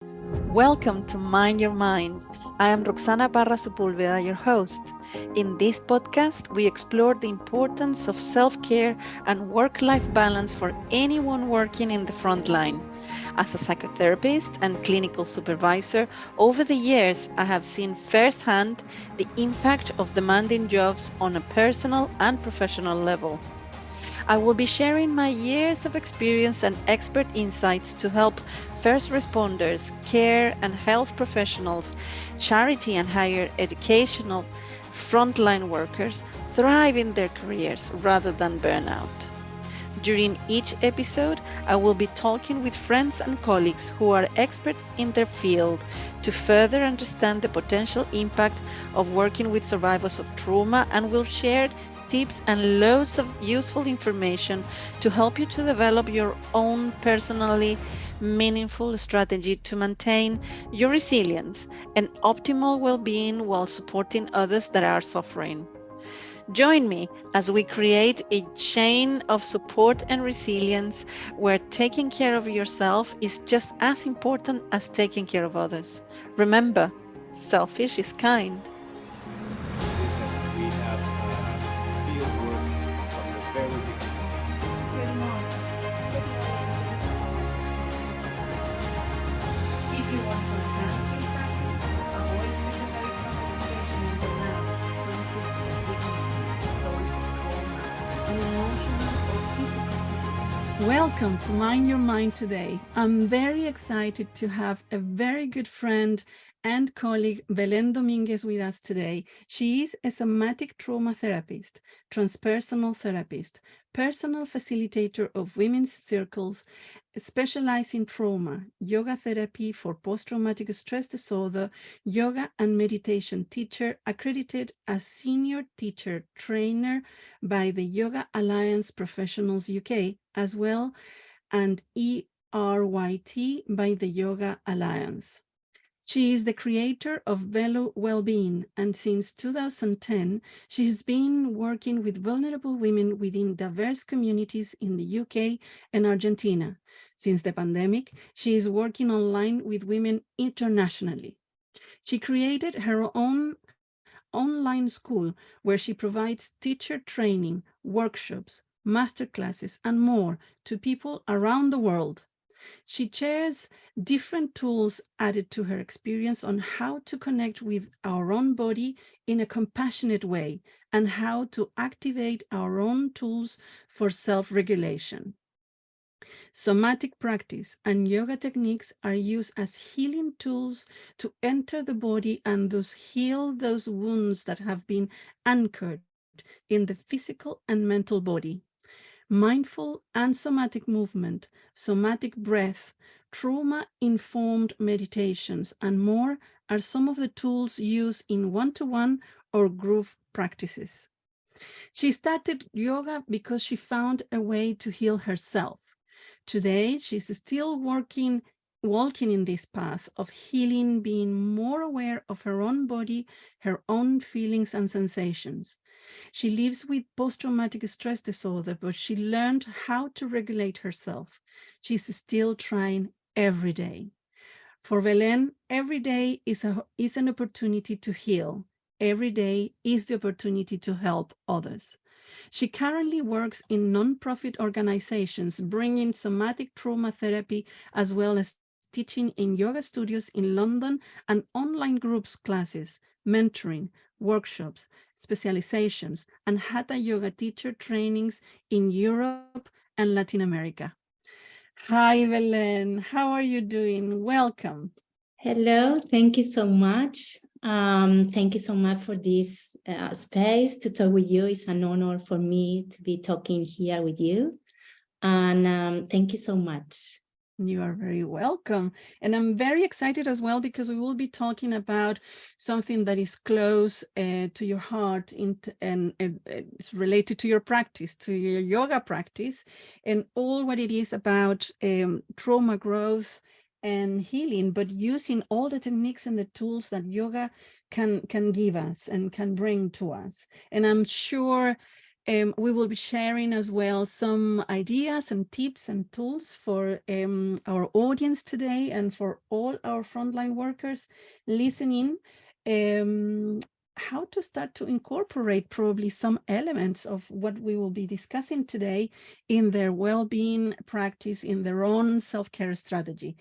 Welcome to Mind Your Mind. I am Roxana Barra Sepulveda, your host. In this podcast, we explore the importance of self care and work life balance for anyone working in the front line. As a psychotherapist and clinical supervisor, over the years, I have seen firsthand the impact of demanding jobs on a personal and professional level. I will be sharing my years of experience and expert insights to help first responders, care and health professionals, charity and higher educational frontline workers thrive in their careers rather than burnout. During each episode, I will be talking with friends and colleagues who are experts in their field to further understand the potential impact of working with survivors of trauma, and will share tips and loads of useful information to help you to develop your own personally meaningful strategy to maintain your resilience and optimal well-being while supporting others that are suffering. Join me as we create a chain of support and resilience where taking care of yourself is just as important as taking care of others. Remember, selfish is kind. Is that we have field work from the very beginning. Good morning. Good morning. If you want to enhance your practice, avoid secondary traumatization and burnout, conflicts with witnessing stories of trauma, and emotional or physical. Welcome to Mind Your Mind today. I'm very excited to have a very good friend and colleague, Belen Dominguez, with us today. She is a somatic trauma therapist, transpersonal therapist, personal facilitator of women's circles, specialized in trauma, yoga therapy for post-traumatic stress disorder, yoga and meditation teacher, accredited as senior teacher trainer by the Yoga Alliance Professionals UK, as well, and E-RYT by the Yoga Alliance. She is the creator of Velo Wellbeing, and since 2010, she has been working with vulnerable women within diverse communities in the UK and Argentina. Since the pandemic, she is working online with women internationally. She created her own online school where she provides teacher training, workshops, masterclasses, and more to people around the world. She shares different tools added to her experience on how to connect with our own body in a compassionate way and how to activate our own tools for self-regulation. Somatic practice and yoga techniques are used as healing tools to enter the body and thus heal those wounds that have been anchored in the physical and mental body. Mindful and somatic movement, somatic breath, trauma-informed meditations, and more are some of the tools used in one-to-one or group practices. She started yoga because she found a way to heal herself. Today, she's still walking in this path of healing, being more aware of her own body, her own feelings and sensations. She lives with post-traumatic stress disorder, but she learned how to regulate herself. She's still trying every day. For Belen, every day is an opportunity to heal. Every day is the opportunity to help others. She currently works in nonprofit organizations, bringing somatic trauma therapy as well as teaching in yoga studios in London and online groups classes, mentoring, workshops, specializations, and hatha yoga teacher trainings in Europe and Latin America. Hi, Belen. How are you doing? Welcome. Hello, thank you so much. Thank you so much for this space to talk with you. It's an honor for me to be talking here with you. And thank you so much. You are very welcome. And I'm very excited as well because we will be talking about something that is close to your heart and it's related to your practice, to your yoga practice, and all what it is about trauma growth and healing, but using all the techniques and the tools that yoga can give us and can bring to us. And I'm sure We will be sharing as well some ideas and tips and tools for our audience today and for all our frontline workers listening. How to start to incorporate probably some elements of what we will be discussing today in their well-being practice, in their own self-care strategy.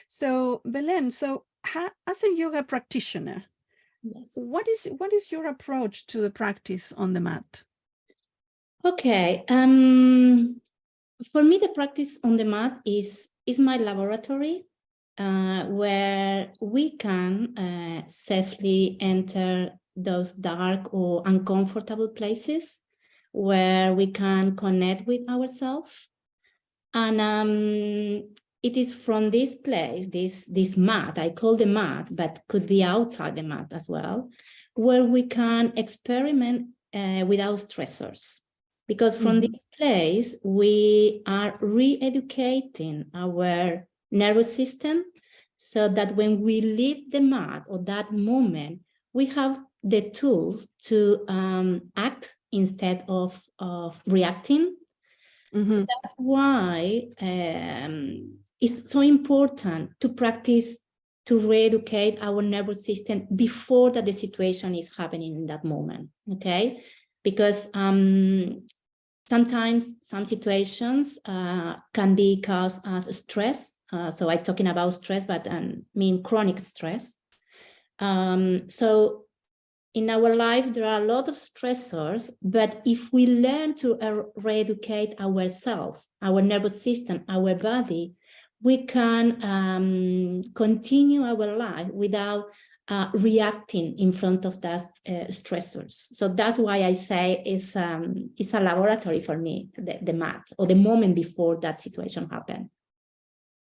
So Belen, as a yoga practitioner, Yes. what is your approach to the practice on the mat? Okay. For me, the practice on the mat is my laboratory, where we can safely enter those dark or uncomfortable places where we can connect with ourselves. And it is from this place, this mat, I call the mat, but could be outside the mat as well, where we can experiment without stressors. Because from this place, we are re-educating our nervous system so that when we leave the mat or that moment, we have the tools to act instead of reacting. So that's why it's so important to practice to re-educate our nervous system before that the situation is happening in that moment, okay? Because sometimes some situations can be caused as stress. So I'm talking about stress, but mean chronic stress. So in our life, there are a lot of stressors, but if we learn to re-educate ourselves, our nervous system, our body, we can continue our life without reacting in front of those stressors. So that's why I say it's a laboratory for me, the mat, or the moment before that situation happened.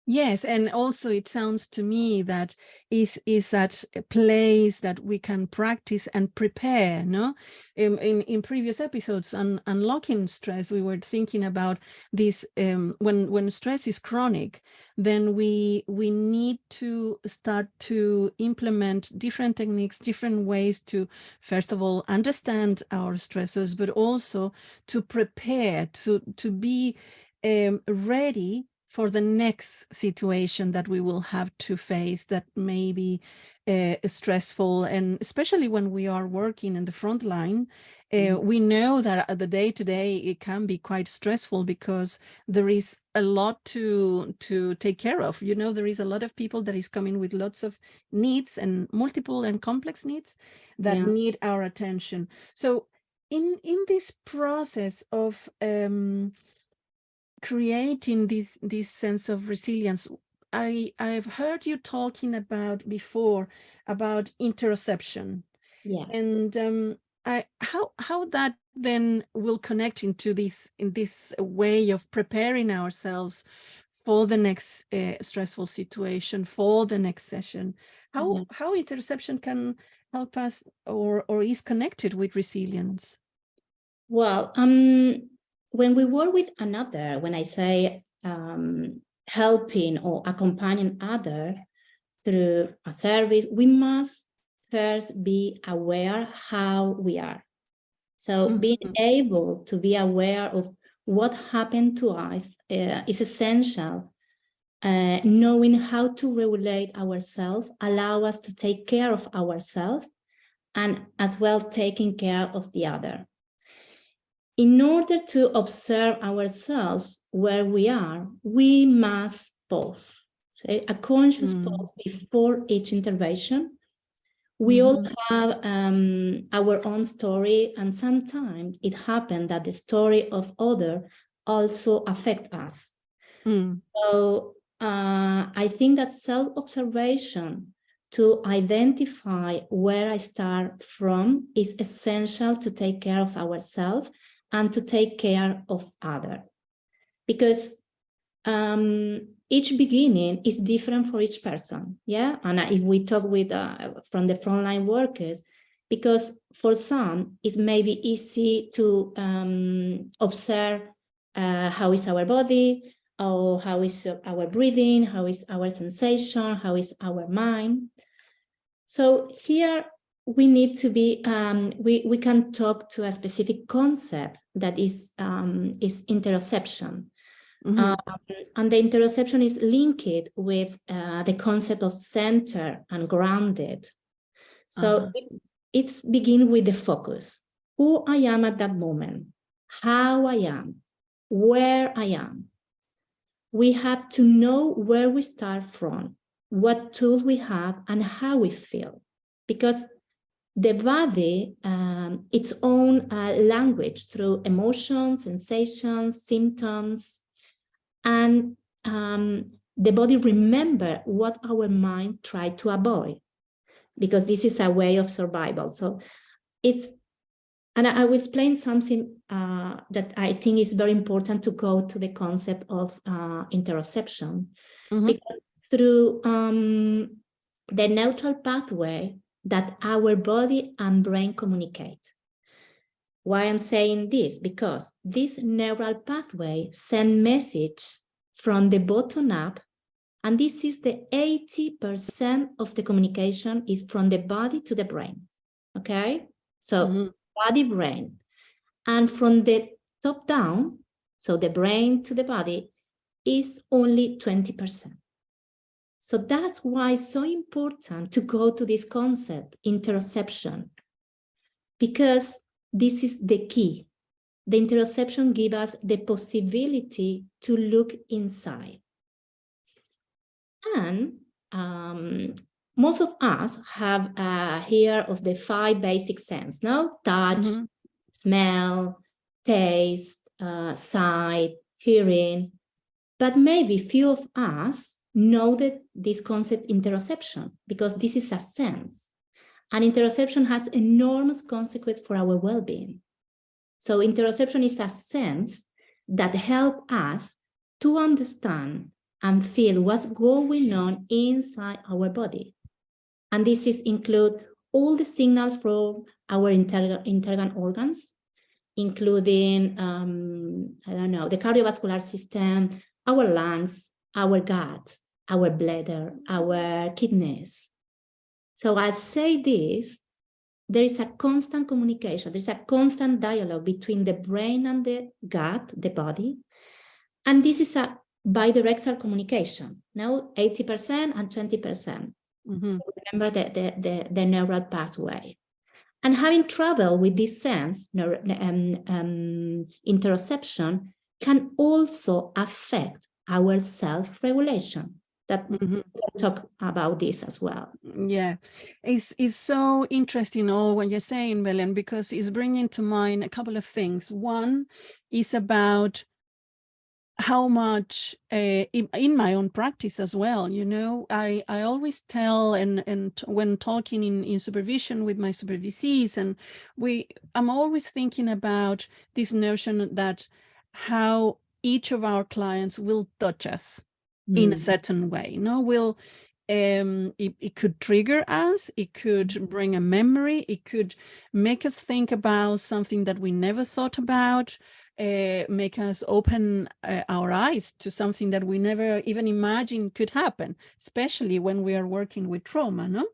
Yes, and also it sounds to me that is that a place that we can practice and prepare, no? In previous episodes on unlocking stress, we were thinking about this, when stress is chronic, then we need to start to implement different techniques, different ways to, first of all, understand our stressors, but also to prepare, to be ready for the next situation that we will have to face that may be stressful. And especially when we are working in the front line, we know that the day-to-day it can be quite stressful because there is a lot to take care of. You know, there is a lot of people that is coming with lots of needs and multiple and complex needs that need our attention. So in this process of creating this sense of resilience, I've heard you talking about before about interoception, and how that then will connect into this way of preparing ourselves for the next stressful situation, for the next session. How interoception can help us or is connected with resilience? Well, when we work with another, when I say helping or accompanying other through a service, we must first be aware how we are. So being able to be aware of what happened to us is essential. Knowing how to regulate ourselves allow us to take care of ourselves and as well taking care of the other. In order to observe ourselves where we are, we must pause, a conscious pause before each intervention. We all have our own story, and sometimes it happens that the story of others also affect us. So I think that self-observation to identify where I start from is essential to take care of ourselves and to take care of others. Because each beginning is different for each person, And if we talk with from the frontline workers, because for some, it may be easy to observe how is our body, or how is our breathing, how is our sensation, how is our mind. So here, we need to be, we can talk to a specific concept that is interoception. And the interoception is linked with the concept of center and grounded. So it's begin with the focus. Who I am at that moment, how I am, where I am. We have to know where we start from, what tools we have, and how we feel. Because the body, its own language through emotions, sensations, symptoms, and the body remember what our mind tried to avoid, because this is a way of survival. So it's, and I will explain something that I think is very important to go to the concept of interoception, because through the neutral pathway that our body and brain communicate. Why I'm saying this? Because this neural pathway send message from the bottom up, and this is the 80% of the communication is from the body to the brain. Okay, so body, brain, and from the top down, so the brain to the body, is only 20%. So that's why it's so important to go to this concept, interoception, because this is the key. The interoception gives us the possibility to look inside. And most of us have here of the 5 basic senses, no? Touch, smell, taste, sight, hearing. But maybe few of us know that this concept interoception, because this is a sense. And interoception has enormous consequence for our well-being. So interoception is a sense that helps us to understand and feel what's going on inside our body. And this is include all the signals from our internal organs, including, I don't know, the cardiovascular system, our lungs, our gut, our bladder, our kidneys. So I say this, there is a constant communication, there's a constant dialogue between the brain and the gut, the body. And this is a bidirectional communication, now 80% and 20%. So remember the neural pathway. And having trouble with this sense, interoception can also affect our self-regulation. That we'll talk about this as well. Yeah, it's so interesting all what you're saying, Belen, because it's bringing to mind a couple of things. One is about how much in my own practice as well, you know, I always tell and when talking in supervision with my supervisees, and I'm always thinking about this notion that how each of our clients will touch us in a certain way. It could trigger us, it could bring a memory, it could make us think about something that we never thought about, make us open our eyes to something that we never even imagined could happen, especially when we are working with trauma, no?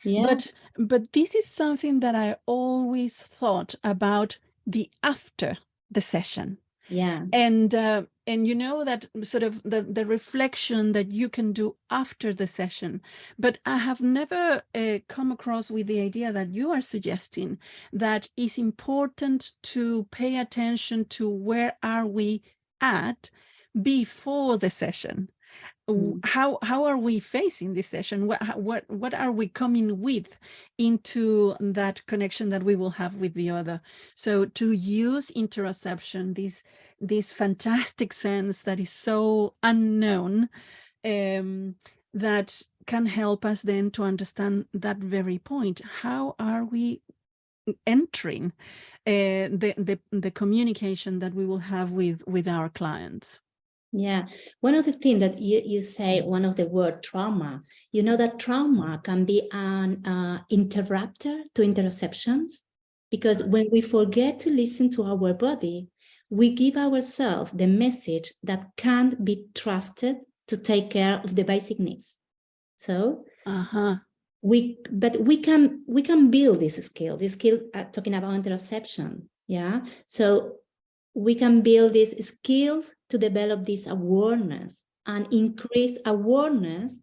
Yeah. But this is something that I always thought about the after the session. Yeah. And you know, that sort of the reflection that you can do after the session. But I have never come across with the idea that you are suggesting, that it's important to pay attention to where are we at before the session. How are we facing this session? What are we coming with into that connection that we will have with the other? So to use interoception, this fantastic sense that is so unknown, that can help us then to understand that very point. How are we entering the communication that we will have with our clients? Yeah, one of the things that you say, one of the word trauma, you know that trauma can be an interrupter to interoceptions, because when we forget to listen to our body, we give ourselves the message that can't be trusted to take care of the basic needs. So but we can build this skill. This skill, talking about interoception, yeah. So we can build this skill to develop this awareness, and increase awareness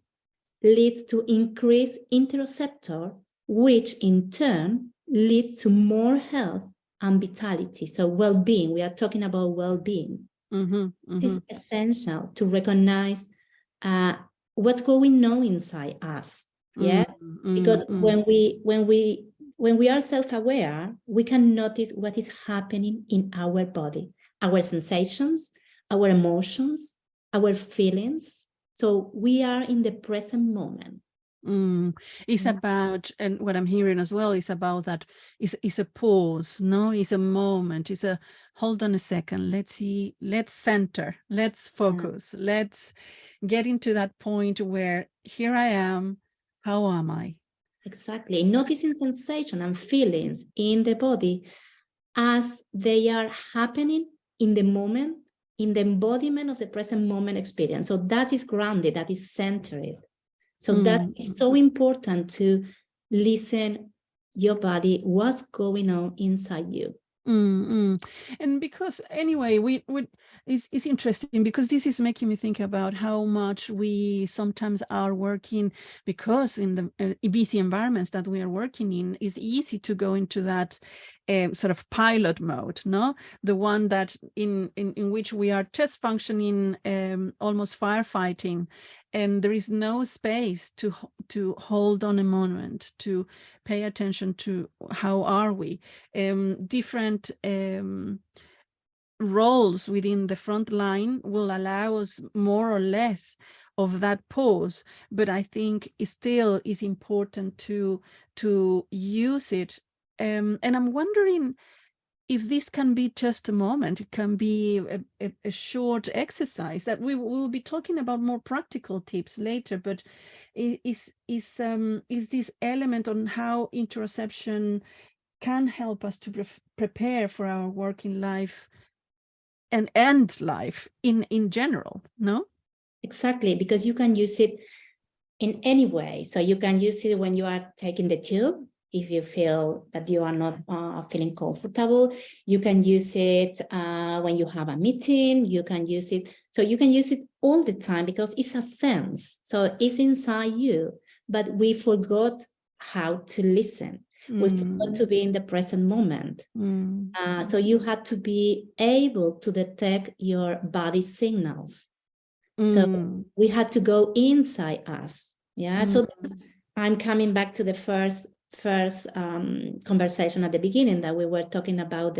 leads to increased interoceptor, which in turn leads to more health and vitality. So well-being, we are talking about well-being. It is essential to recognize what's going on inside us. Yeah, because when we are self-aware, we can notice what is happening in our body, our sensations, our emotions, our feelings. So we are in the present moment. It's about, and what I'm hearing as well is about that is a pause, no? It's a moment, it's a hold on a second, let's see, let's center, let's focus, let's get into that point where here I am, how am I? Exactly, noticing sensation and feelings in the body as they are happening in the moment, in the embodiment of the present moment experience. So that is grounded, that is centered. So that is so important, to listen your body, what's going on inside you. And because anyway, it's interesting, because this is making me think about how much we sometimes are working, because in the busy environments that we are working in, it's easy to go into that sort of pilot mode, no? The one that in which we are just functioning almost firefighting, and there is no space to hold on a moment, to pay attention to how are we. Different roles within the front line will allow us more or less of that pause, but I think it still is important to use it. And I'm wondering if this can be just a moment, it can be a short exercise that we will be talking about more practical tips later, but is this element on how interoception can help us to prepare for our working life and end life in general, no? Exactly, because you can use it in any way. So you can use it when you are taking the tube, if you feel that you are not feeling comfortable. You can use it when you have a meeting. You can use it. So you can use it all the time, because it's a sense. So it's inside you, but we forgot how to listen. We forgot to be in the present moment. So you had to be able to detect your body signals. So we had to go inside us. Yeah. So I'm coming back to the first conversation at the beginning, that we were talking about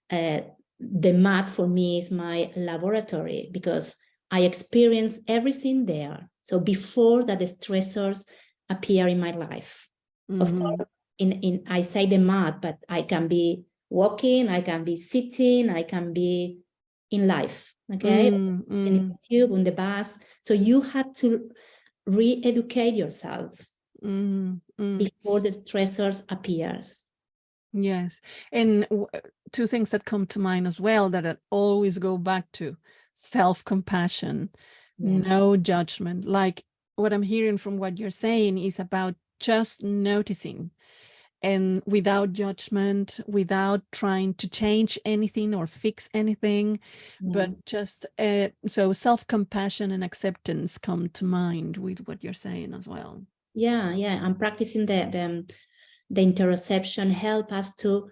the mat for me is my laboratory, because I experience everything there. So before that the stressors appear in my life, of course, I say the mat, but I can be walking, I can be sitting, I can be in life. Okay, in the tube, on the bus. So you have to re-educate yourself before the stressors appears. Yes, and two things that come to mind as well that I always go back to: self-compassion, no judgment. Like what I'm hearing from what you're saying is about just noticing, and without judgment, without trying to change anything or fix anything, but just so self-compassion and acceptance come to mind with what you're saying as well. Yeah, I'm practicing the interoception help us to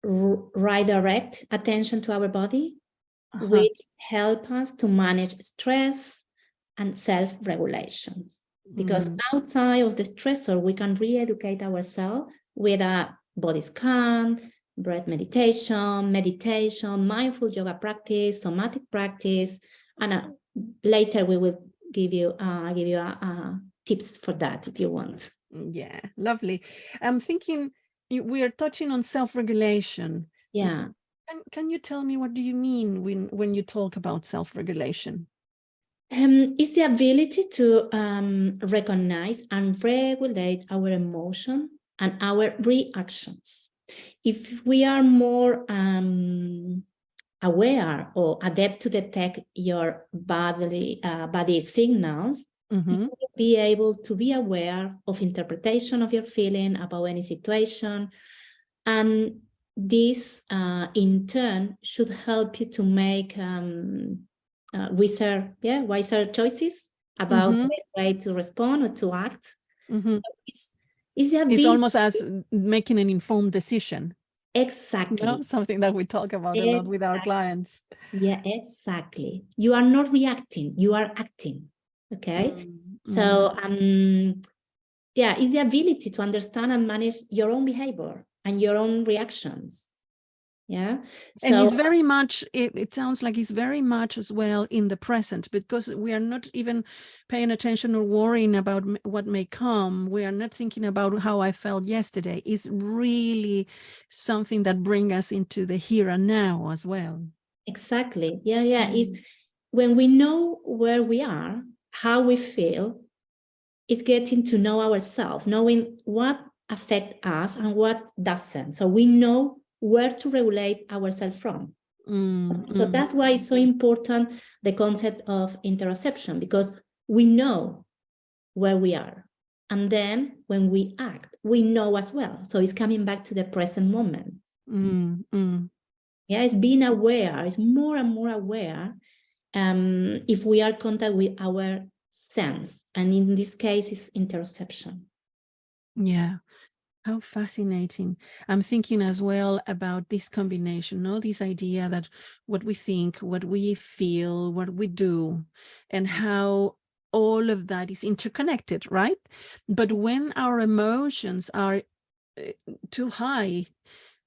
redirect attention to our body, which help us to manage stress and self-regulation. Because outside of the stressor, we can re-educate ourselves with a body scan, breath meditation, mindful yoga practice, somatic practice, and later we will give you tips for that if you want. Yeah, lovely. I'm thinking we are touching on self-regulation. Yeah. Can you tell me, what do you mean when you talk about self-regulation? It's the ability to recognize and regulate our emotion and our reactions. If we are more aware or adept to detect your body signals, you will be able to be aware of interpretation of your feeling about any situation. And this, in turn, should help you to make wiser choices about the best way to respond or to act. So it's almost as making an informed decision. Exactly. No? Something that we talk about a lot with our clients. Yeah, exactly. You are not reacting, you are acting. Okay. So yeah, it's the ability to understand and manage your own behavior and your own reactions. Yeah. And it's very much, it sounds like it's very much as well in the present, because we are not even paying attention or worrying about what may come. We are not thinking about how I felt yesterday. It's really something that brings us into the here and now as well. Exactly. Yeah, yeah. It's when we know where we are, how we feel, it's getting to know ourselves, knowing what affects us and what doesn't. So we know where to regulate ourselves from. So that's why it's so important, the concept of interoception, because we know where we are. And then when we act, we know as well. So it's coming back to the present moment. Yeah, it's being aware, it's more and more aware if we are in contact with our sense. And in this case, it's interoception. Yeah. How fascinating. I'm thinking as well about this combination, no? This idea that what we think, what we feel, what we do, and how all of that is interconnected, right? But when our emotions are too high,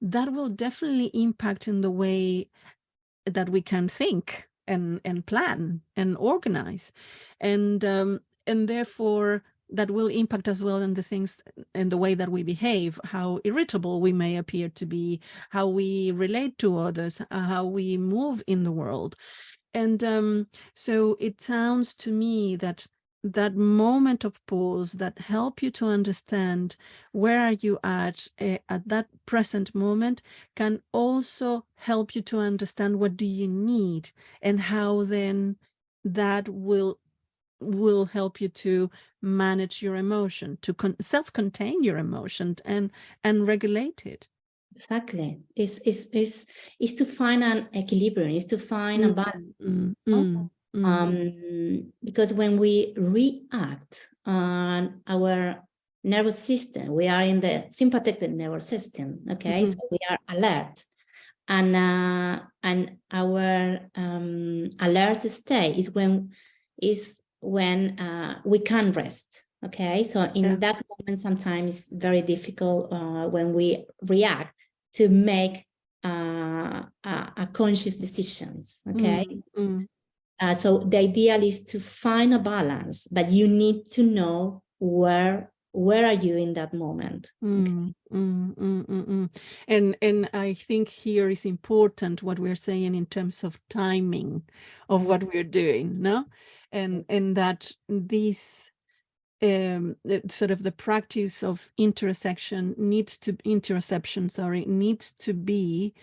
that will definitely impact in the way that we can think and plan and organize. And therefore, that will impact as well in the things and the way that we behave, how irritable we may appear to be, how we relate to others, how we move in the world. And so it sounds to me that that moment of pause that help you to understand where are you at that present moment can also help you to understand what do you need and how then that will help you to manage your emotion, to self-contain your emotion and regulate it. Exactly. It's to find an equilibrium, it's to find a balance. Because when we react on our nervous system, we are in the sympathetic nervous system, okay? So we are alert. And our alert state is when we can't rest. Okay, so in that moment, sometimes it's very difficult when we react to make a conscious decisions. Okay, so the ideal is to find a balance, but you need to know where are you in that moment. Okay? And I think here is important what we're saying in terms of timing of what we're doing, no? And that this sort of the practice of interoception needs to be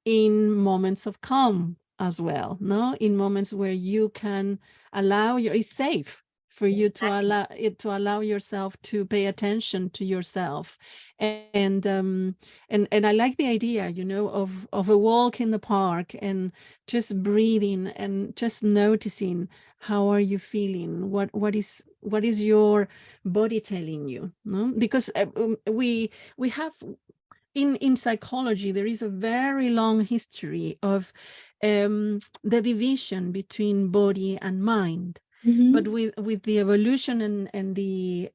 in moments of calm as well, no? In moments where you can it's safe for you to allow yourself to pay attention to yourself. And I like the idea, you know, of a walk in the park and just breathing and just noticing how are you feeling, what is your body telling you, no? Because we have in psychology, there is a very long history of the division between body and mind. But with the evolution and the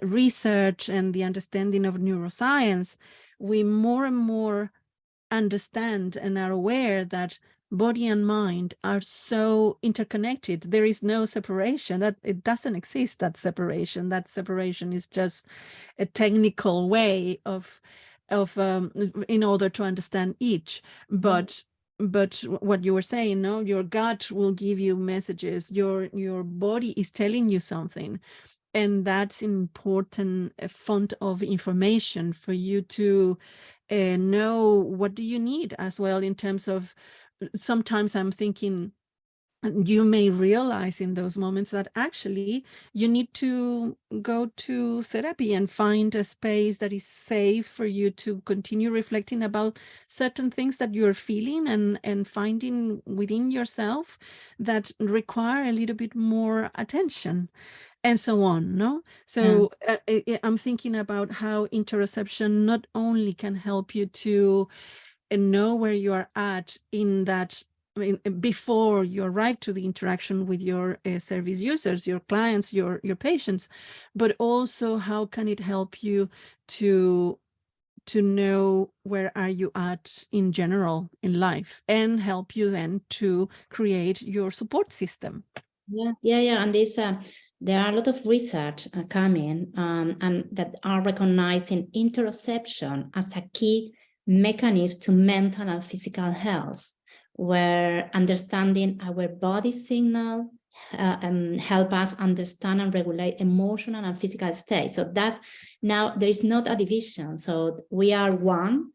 research and the understanding of neuroscience, we more and more understand and are aware that body and mind are so interconnected. There is no separation, that it doesn't exist, that separation. That separation is just a technical way of in order to understand each. But what you were saying, no, your gut will give you messages, your body is telling you something, and that's an important font of information for you to know what do you need as well, in terms of, sometimes I'm thinking you may realize in those moments that actually you need to go to therapy and find a space that is safe for you to continue reflecting about certain things that you're feeling and finding within yourself that require a little bit more attention, and so on. No, so I'm thinking about how interoception not only can help you to know where you are at in that, I mean, before you arrive to the interaction with your service users, your clients, your patients, but also how can it help you to know where are you at in general in life, and help you then to create your support system. Yeah. And this, there are a lot of research coming and that are recognizing interoception as a key mechanism to mental and physical health, where understanding our body signal help us understand and regulate emotional and physical state. So that's, now there is not a division. So we are one.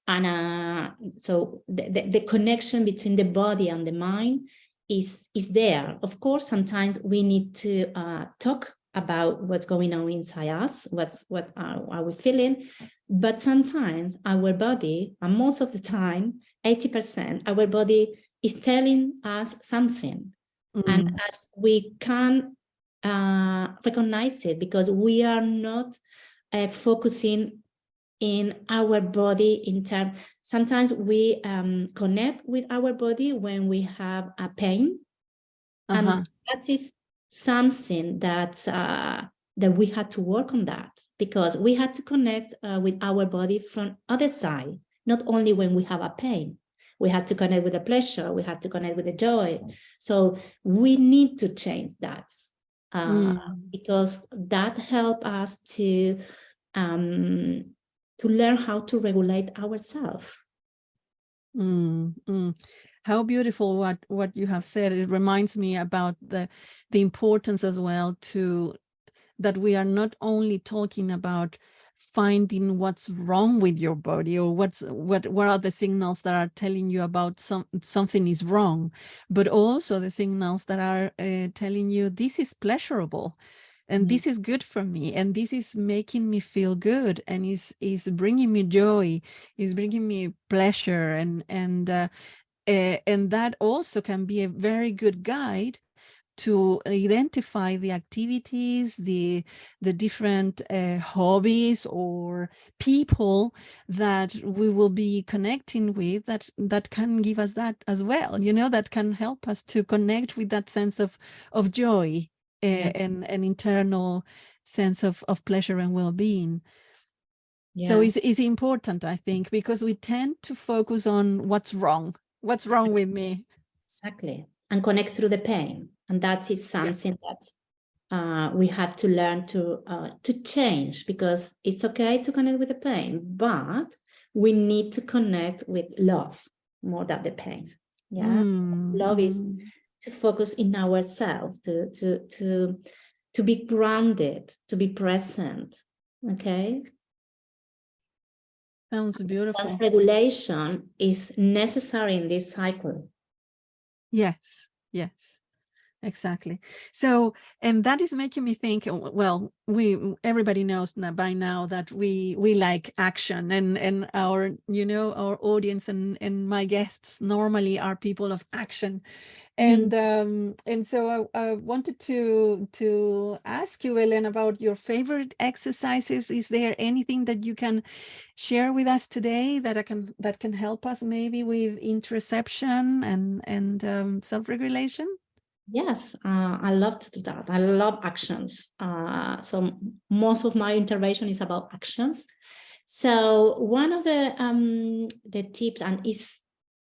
And so the connection between the body and the mind is there. Of course, sometimes we need to talk about what's going on inside us, what are we feeling, but sometimes our body, and most of the time, 80%, our body is telling us something. And as we can recognize it, because we are not focusing in our body in terms, sometimes we connect with our body when we have a pain. And that is something that that we had to work on, that because we had to connect with our body from other side, not only when we have a pain. We had to connect with the pleasure, we had to connect with the joy. So we need to change that because that helps us to learn how to regulate ourselves. How beautiful what you have said. It reminds me about the importance as well to that we are not only talking about finding what's wrong with your body or what are the signals that are telling you about something is wrong, but also the signals that are telling you this is pleasurable. And this is good for me, and this is making me feel good, and is bringing me joy, is bringing me pleasure, and that also can be a very good guide to identify the activities, the different hobbies or people that we will be connecting with that can give us that as well, you know, that can help us to connect with that sense of joy. And an internal sense of pleasure and well-being. So it's important, I think, because we tend to focus on what's wrong with me. Exactly. And connect through the pain. And that is something that we have to learn to change, because it's okay to connect with the pain, but we need to connect with love more than the pain. Love is to focus in ourselves, to be grounded, to be present. Okay. Sounds beautiful. Self-regulation is necessary in this cycle. Yes. Exactly. So, and that is making me think, well, everybody knows by now that we like action, and our, you know, our audience and my guests normally are people of action. And so I wanted to ask you, Belen, about your favorite exercises. Is there anything that you can share with us today that can help us maybe with interoception and self-regulation? Yes, I love to do that. I love actions. So most of my intervention is about actions. So one of the tips, and is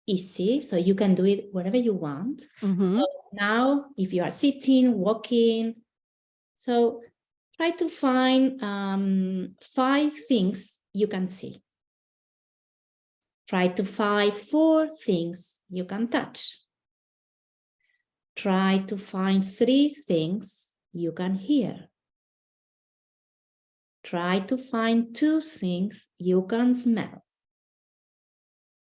easy, so you can do it wherever you want. So now, if you are sitting, walking, so try to find 5 things you can see. Try to find 4 things you can touch. Try to find 3 things you can hear. Try to find 2 things you can smell.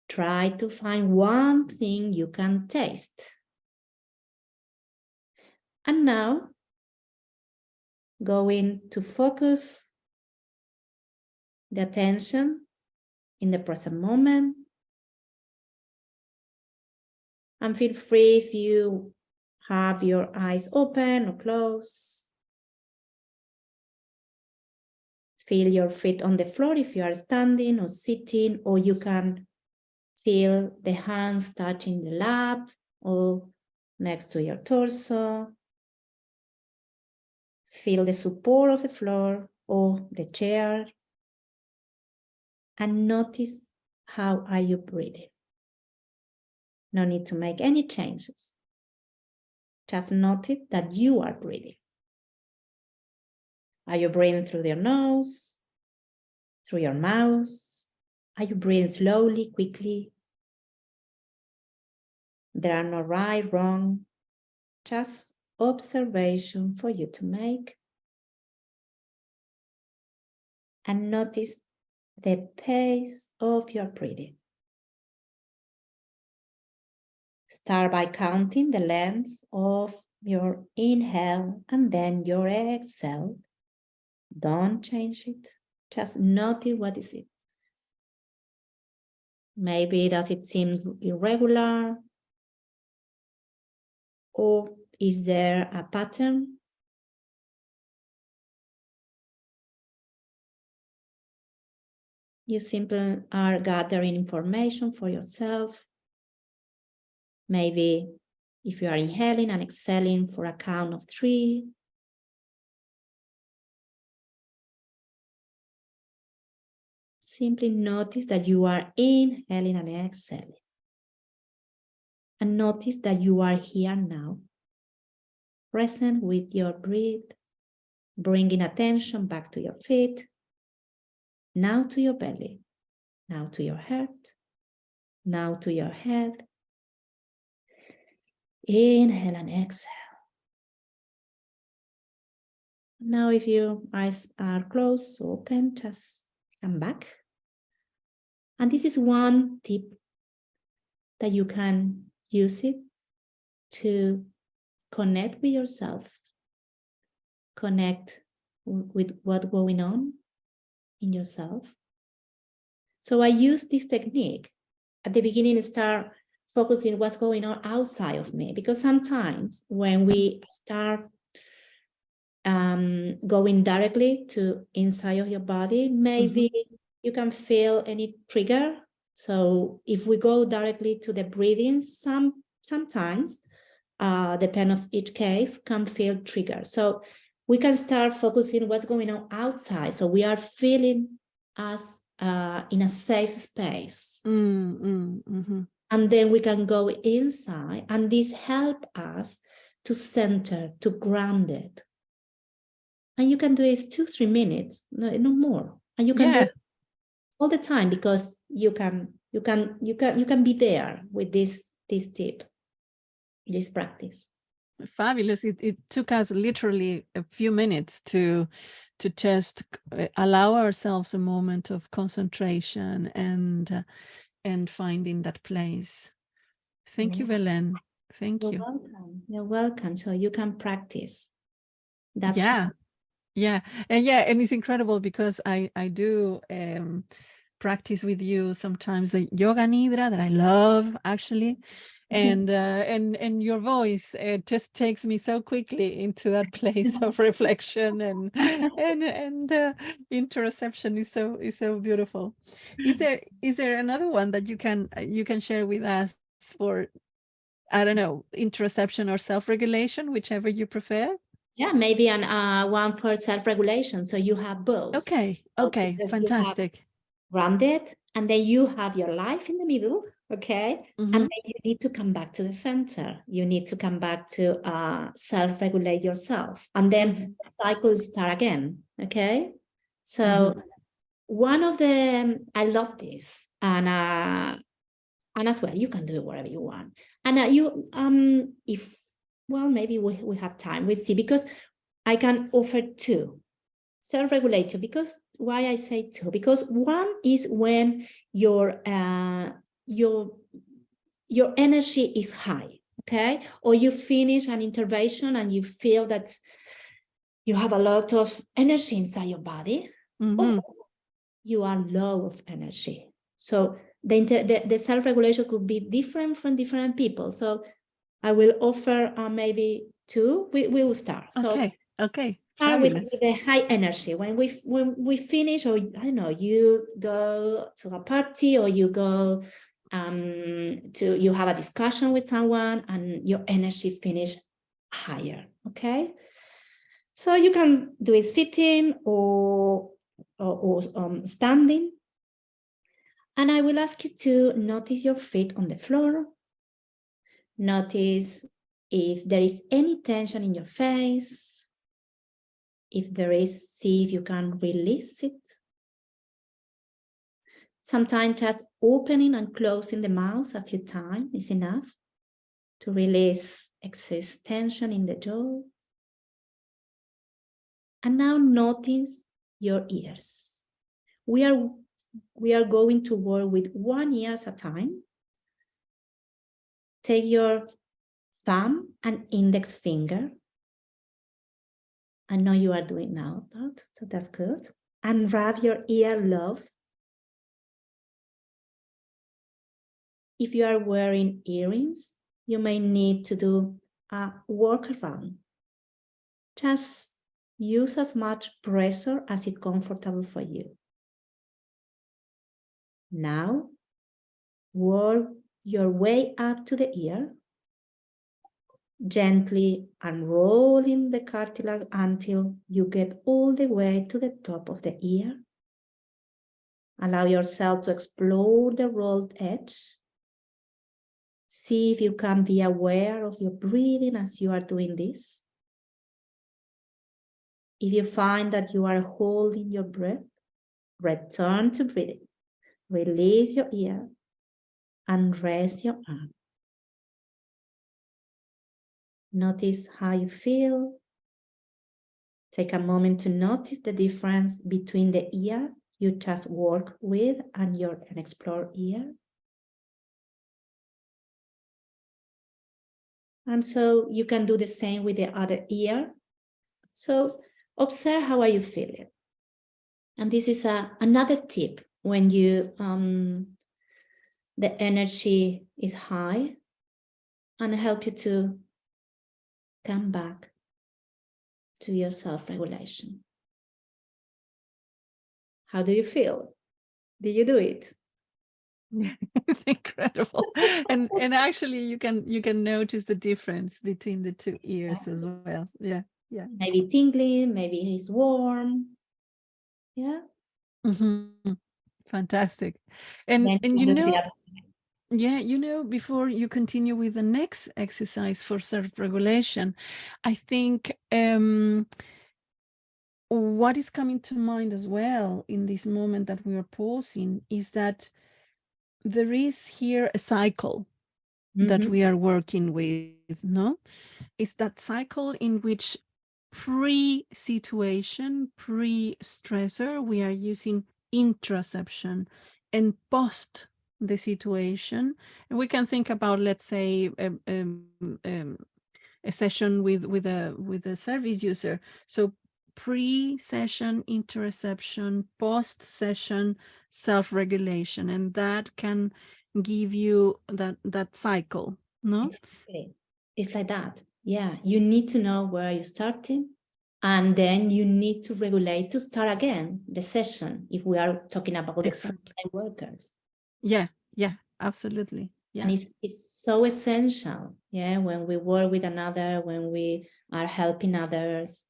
Try to find 1 thing you can taste. And now, going to focus the attention in the present moment. And feel free if you have your eyes open or closed. Feel your feet on the floor if you are standing or sitting, or you can feel the hands touching the lap or next to your torso. Feel the support of the floor or the chair. And notice how are you breathing. No need to make any changes. Just notice that you are breathing. Are you breathing through your nose, through your mouth? Are you breathing slowly, quickly? There are no right, wrong, just observation for you to make. And notice the pace of your breathing. Start by counting the length of your inhale and then your exhale. Don't change it. Just notice what is it. Maybe does it seem irregular? Or is there a pattern? You simply are gathering information for yourself. Maybe if you are inhaling and exhaling for a count of 3. Simply notice that you are inhaling and exhaling. And notice that you are here now, present with your breath, bringing attention back to your feet, now to your belly, now to your heart, now to your head. Inhale and exhale. Now if your eyes are closed, open, just come back. And this is one tip that you can use it to connect with yourself, connect with what's going on in yourself. So I use this technique at the beginning, start focusing what's going on outside of me, because sometimes when we start going directly to inside of your body, maybe you can feel any trigger. So if we go directly to the breathing, sometimes, depending on each case, can feel trigger. So we can start focusing what's going on outside. So we are feeling us in a safe space. And then we can go inside, and this helps us to center, to ground it. And you can do it 2-3 minutes, no more. And you can do it all the time, because you can be there with this tip, this practice. Fabulous. It took us literally a few minutes to just allow ourselves a moment of concentration and finding that place. Thank you, Belen. Thank you. You're welcome. You're welcome. So you can practice. That's and it's incredible because I do practice with you sometimes the yoga nidra that I love, actually. And your voice, it just takes me so quickly into that place of reflection, and interoception is so beautiful. Is there another one that you can share with us for, I don't know, interoception or self-regulation, whichever you prefer? Yeah, maybe one for self-regulation. So you have both. Okay, fantastic. Grounded, and then you have your life in the middle. Okay. And then you need to come back to the center. You need to come back to self-regulate yourself. And then the cycle start again. Okay. So one of them, I love this. And as well, you can do it wherever you want. And maybe we have time, we see, because I can offer 2. Self-regulator, because why I say 2? Because one is when your energy is high, okay? Or you finish an intervention and you feel that you have a lot of energy inside your body, or you are low of energy. So the self-regulation could be different from different people. So I will offer maybe two. We will start. Okay. Okay. Start with the high energy. When we finish, or I don't know, you go to a party, or you go you have a discussion with someone, and your energy finish higher. Okay. So you can do it sitting or standing. And I will ask you to notice your feet on the floor. Notice if there is any tension in your face. If there is, see if you can release it. Sometimes just opening and closing the mouth a few times is enough to release excess tension in the jaw. And now notice your ears. We are going to work with one ear at a time. Take your thumb and index finger. I know you are doing now that, so that's good. And rub your earlobe. If you are wearing earrings, you may need to do a workaround. Just use as much pressure as is comfortable for you. Now, work your way up to the ear, gently unrolling the cartilage until you get all the way to the top of the ear. Allow yourself to explore the rolled edge. See if you can be aware of your breathing as you are doing this. If you find that you are holding your breath, return to breathing. Release your ear and rest your arm. Notice how you feel. Take a moment to notice the difference between the ear you just work with and your unexplored ear. And so you can do the same with the other ear. So observe how are you feeling. And this is another tip when you the energy is high, and help you to come back to your self-regulation. How do you feel? Did you do it? It's incredible. And actually you can notice the difference between the two ears as well. Yeah. Yeah. Maybe tingling, maybe it's warm. Yeah. Fantastic. And before you continue with the next exercise for self-regulation, I think what is coming to mind as well in this moment that we are pausing is that there is here a cycle that we are working with, no? It's that cycle in which pre-situation, pre-stressor, we are using interoception, and post the situation, and we can think about, let's say, a session with a service user. So pre-session interoception, post-session self-regulation, and that can give you that cycle, no? Exactly. It's like that. Yeah, you need to know where you're starting, and then you need to regulate to start again the session if we are talking about the frontline workers. Yeah, absolutely. Yeah. And it's so essential, yeah, when we work with another, when we are helping others.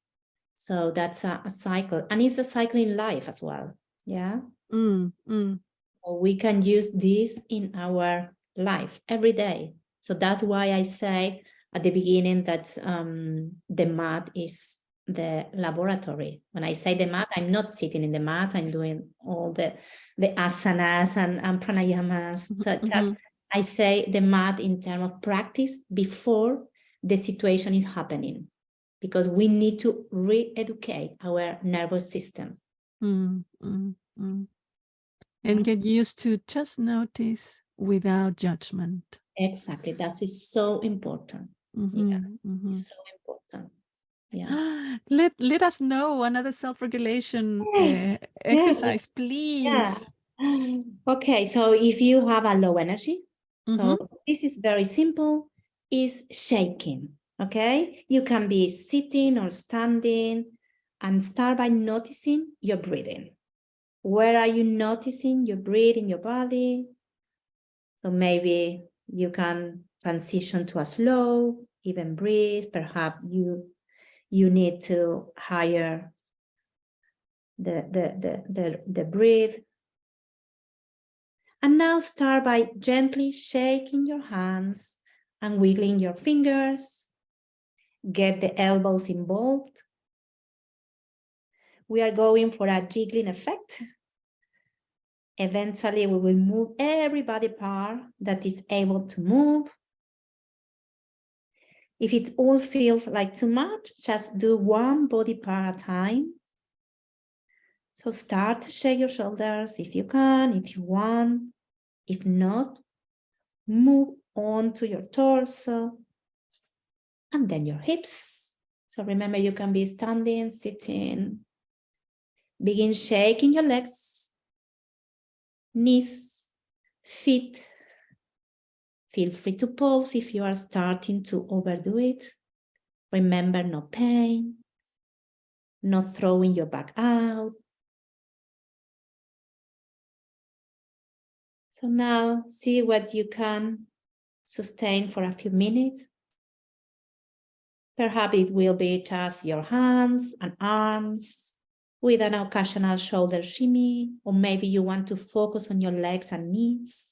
So that's a cycle, and it's a cycle in life as well. Yeah. We can use this in our life every day. So that's why I say at the beginning that the mat is the laboratory. When I say the mat, I'm not sitting in the mat. I'm doing all the asanas and pranayamas. So just I say the mat in terms of practice before the situation is happening, because we need to re-educate our nervous system. And get used to just notice without judgment. Exactly. That is so important. Yeah, it's so important. Yeah. Let us know another self-regulation Yeah, exercise, please. yeah. Okay, so if you have a low energy, so this is very simple, is shaking, okay? You can be sitting or standing and start by noticing your breathing. Where are you noticing your breath in your body? So maybe you can transition to a slow, even breathe. Perhaps you need to higher the breath. And now start by gently shaking your hands and wiggling your fingers. Get the elbows involved. We are going for a jiggling effect. Eventually, we will move every body part that is able to move. If it all feels like too much, just do one body part at a time. So start to shake your shoulders if you can, if you want. If not, move on to your torso and then your hips. So remember, you can be standing, sitting. Begin shaking your legs, knees, feet. Feel free to pause if you are starting to overdo it. Remember, no pain, not throwing your back out. So now see what you can sustain for a few minutes. Perhaps it will be just your hands and arms with an occasional shoulder shimmy, or maybe you want to focus on your legs and knees.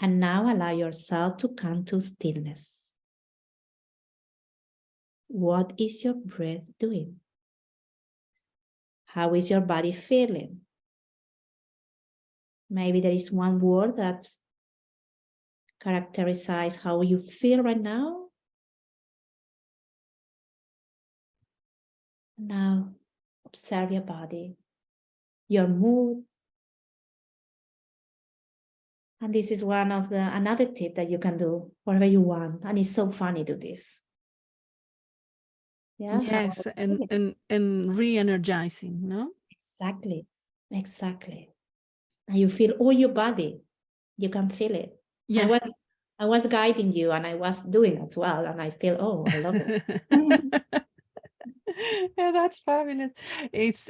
And now allow yourself to come to stillness. What is your breath doing? How is your body feeling? Maybe there is one word that characterizes how you feel right now. Now observe your body, your mood. And this is one of another tip that you can do whatever you want. And it's so fun to do this. Yeah. Yes, and re-energizing, no? Exactly. Exactly. And you feel all your body. You can feel it. Yeah. I was guiding you and I was doing it as well. And I feel, oh, I love it. Yeah, that's fabulous. It's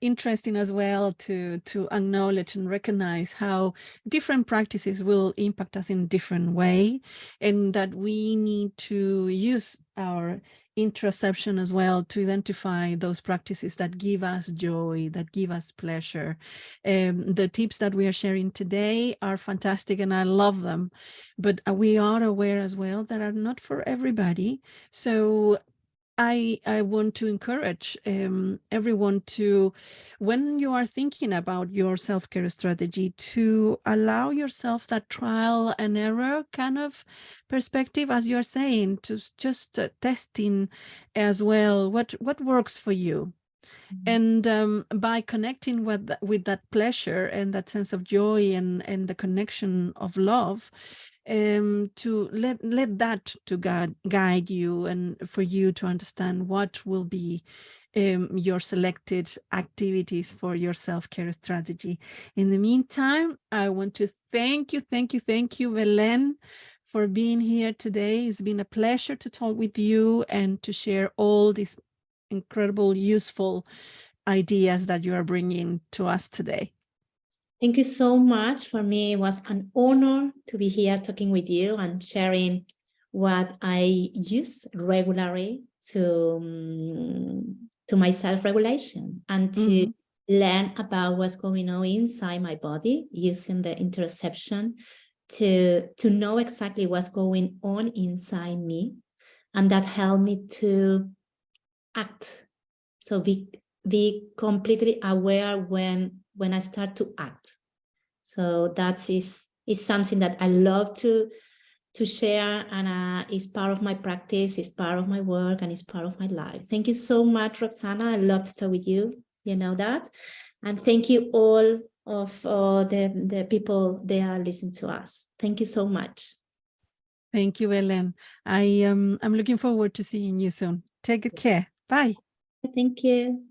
interesting as well to acknowledge and recognize how different practices will impact us in different way, and that we need to use our interoception as well to identify those practices that give us joy, that give us pleasure. The tips that we are sharing today are fantastic and I love them, but we are aware as well that are not for everybody. So I want to encourage everyone to, when you are thinking about your self-care strategy, to allow yourself that trial and error kind of perspective, as you're saying, to just testing as well what works for you. And by connecting with that pleasure and that sense of joy and the connection of love, to let that to guide you, and for you to understand what will be your selected activities for your self-care strategy. In the meantime, I want to thank you, Belen, for being here today. It's been a pleasure to talk with you and to share all these incredible, useful ideas that you are bringing to us today. Thank you so much. For me, it was an honor to be here talking with you and sharing what I use regularly to my self-regulation and to learn about what's going on inside my body using the interoception to know exactly what's going on inside me. And that helped me to act. So be completely aware when I start to act. So that is something that I love to share, and is part of my practice, is part of my work, and is part of my life. Thank you so much, Roxana. I love to talk with you. You know that. And thank you all of the people they are listening to us. Thank you so much. Thank you, Belen. I'm looking forward to seeing you soon. Take good care. Bye. Thank you.